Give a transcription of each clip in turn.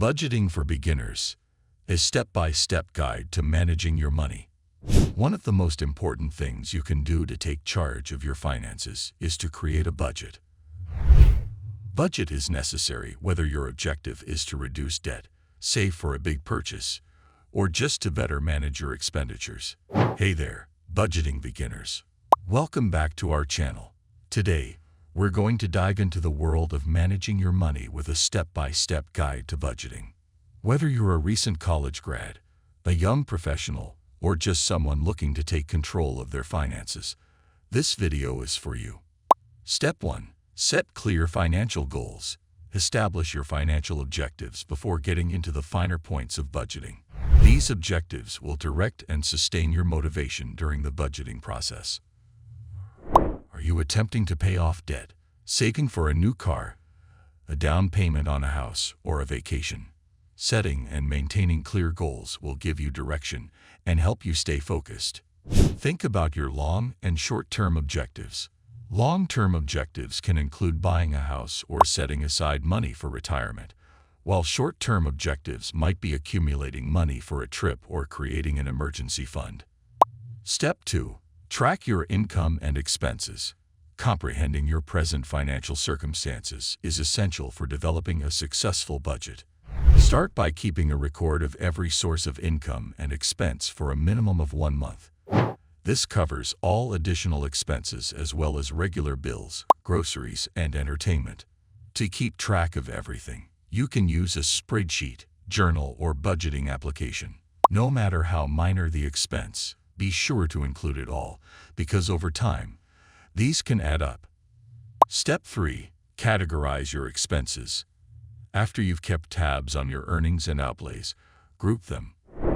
Budgeting for Beginners, a step-by-step guide to managing your money. One of the most important things you can do to take charge of your finances is to create a budget. Budget is necessary whether your objective is to reduce debt, save for a big purchase, or just to better manage your expenditures. Hey there, budgeting beginners. Welcome back to our channel. Today, we're going to dive into the world of managing your money with a step-by-step guide to budgeting. Whether you're a recent college grad, a young professional, or just someone looking to take control of their finances, this video is for you. Step 1. Set clear financial goals. Establish your financial objectives before getting into the finer points of budgeting. These objectives will direct and sustain your motivation during the budgeting process. Are you attempting to pay off debt, saving for a new car, a down payment on a house, or a vacation? Setting and maintaining clear goals will give you direction and help you stay focused. Think about your long and short-term objectives. Long-term objectives can include buying a house or setting aside money for retirement, while short-term objectives might be accumulating money for a trip or creating an emergency fund. Step 2. Track your income and expenses. Comprehending your present financial circumstances is essential for developing a successful budget. Start by keeping a record of every source of income and expense for a minimum of 1 month. This covers all additional expenses as well as regular bills, groceries, and entertainment. To keep track of everything, you can use a spreadsheet, journal, or budgeting application. No matter how minor the expense, be sure to include it all, because over time, these can add up. Step 3. Categorize your expenses. After you've kept tabs on your earnings and outlays, group them.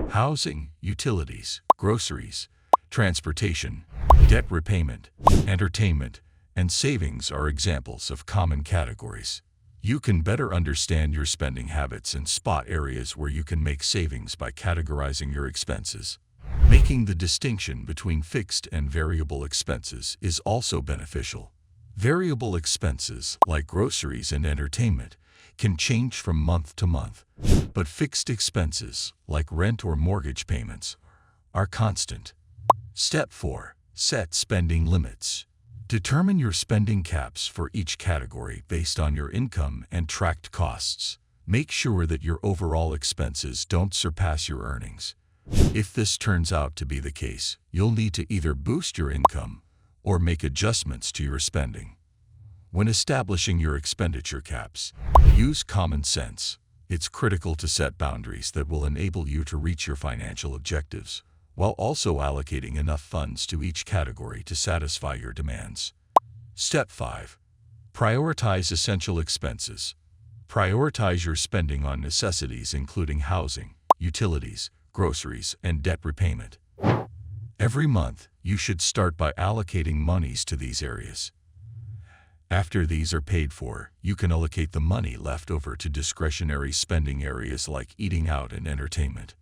Housing, utilities, groceries, transportation, debt repayment, entertainment, and savings are examples of common categories. You can better understand your spending habits and spot areas where you can make savings by categorizing your expenses. Making the distinction between fixed and variable expenses is also beneficial. Variable expenses, like groceries and entertainment, can change from month to month, but fixed expenses, like rent or mortgage payments, are constant. Step 4. Set spending limits. Determine your spending caps for each category based on your income and tracked costs. Make sure that your overall expenses don't surpass your earnings. If this turns out to be the case, you'll need to either boost your income or make adjustments to your spending. When establishing your expenditure caps, use common sense. It's critical to set boundaries that will enable you to reach your financial objectives, while also allocating enough funds to each category to satisfy your demands. Step 5. Prioritize essential expenses. Prioritize your spending on necessities including housing, utilities, groceries, and debt repayment. Every month, you should start by allocating monies to these areas. After these are paid for, you can allocate the money left over to discretionary spending areas like eating out and entertainment.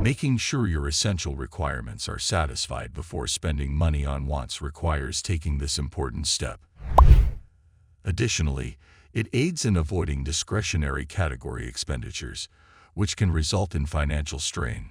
Making sure your essential requirements are satisfied before spending money on wants requires taking this important step. Additionally, it aids in avoiding discretionary category expenditures, which can result in financial strain.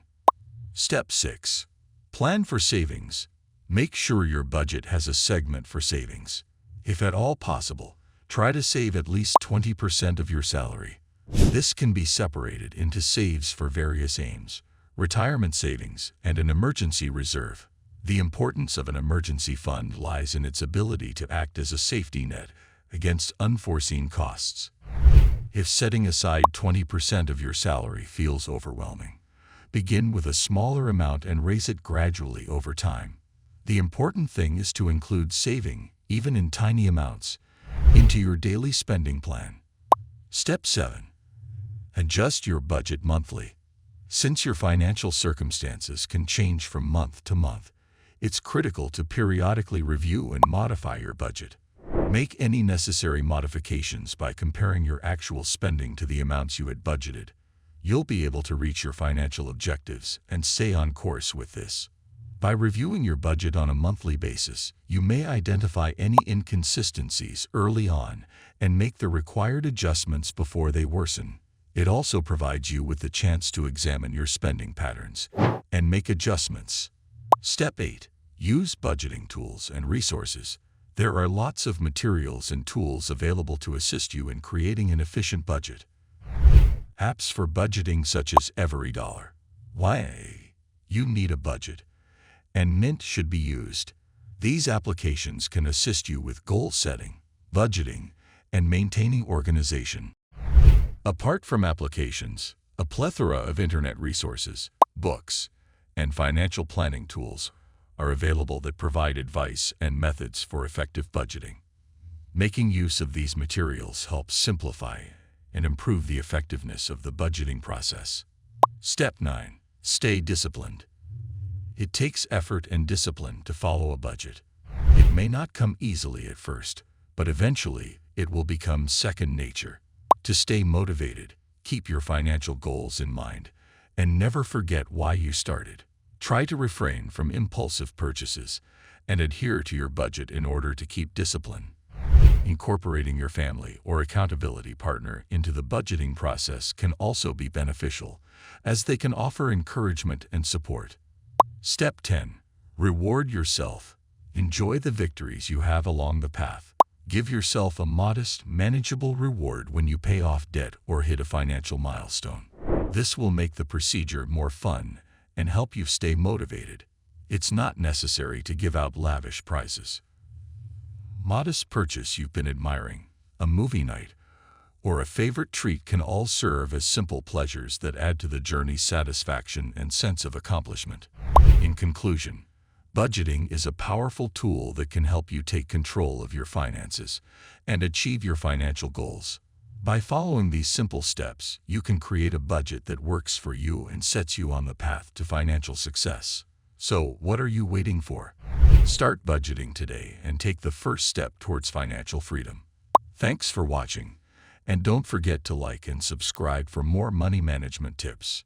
Step 6. Plan for savings. Make sure your budget has a segment for savings. If at all possible, try to save at least 20% of your salary. This can be separated into saves for various aims, retirement savings, and an emergency reserve. The importance of an emergency fund lies in its ability to act as a safety net against unforeseen costs. If setting aside 20% of your salary feels overwhelming, begin with a smaller amount and raise it gradually over time. The important thing is to include saving, even in tiny amounts, into your daily spending plan. Step 7. Adjust your budget monthly. Since your financial circumstances can change from month to month, it's critical to periodically review and modify your budget. Make any necessary modifications by comparing your actual spending to the amounts you had budgeted. You'll be able to reach your financial objectives and stay on course with this. By reviewing your budget on a monthly basis, you may identify any inconsistencies early on and make the required adjustments before they worsen. It also provides you with the chance to examine your spending patterns and make adjustments. Step 8. Use budgeting tools and resources. There are lots of materials and tools available to assist you in creating an efficient budget. Apps for budgeting such as EveryDollar. Why you need a budget, and Mint should be used. These applications can assist you with goal setting, budgeting, and maintaining organization. Apart from applications, a plethora of internet resources, books, and financial planning tools are available that provide advice and methods for effective budgeting. Making use of these materials helps simplify and improve the effectiveness of the budgeting process. Step 9. Stay disciplined. It takes effort and discipline to follow a budget. It may not come easily at first, but eventually it will become second nature. To stay motivated, keep your financial goals in mind, and never forget why you started. Try to refrain from impulsive purchases and adhere to your budget in order to keep discipline. Incorporating your family or accountability partner into the budgeting process can also be beneficial, as they can offer encouragement and support. Step 10. Reward yourself. Enjoy the victories you have along the path. Give yourself a modest, manageable reward when you pay off debt or hit a financial milestone. This will make the procedure more fun and help you stay motivated. It's not necessary to give out lavish prizes. Modest purchase you've been admiring, a movie night, or a favorite treat can all serve as simple pleasures that add to the journey's satisfaction and sense of accomplishment. In conclusion, budgeting is a powerful tool that can help you take control of your finances and achieve your financial goals. By following these simple steps, you can create a budget that works for you and sets you on the path to financial success. So, what are you waiting for? Start budgeting today and take the first step towards financial freedom. Thanks for watching, and don't forget to like and subscribe for more money management tips.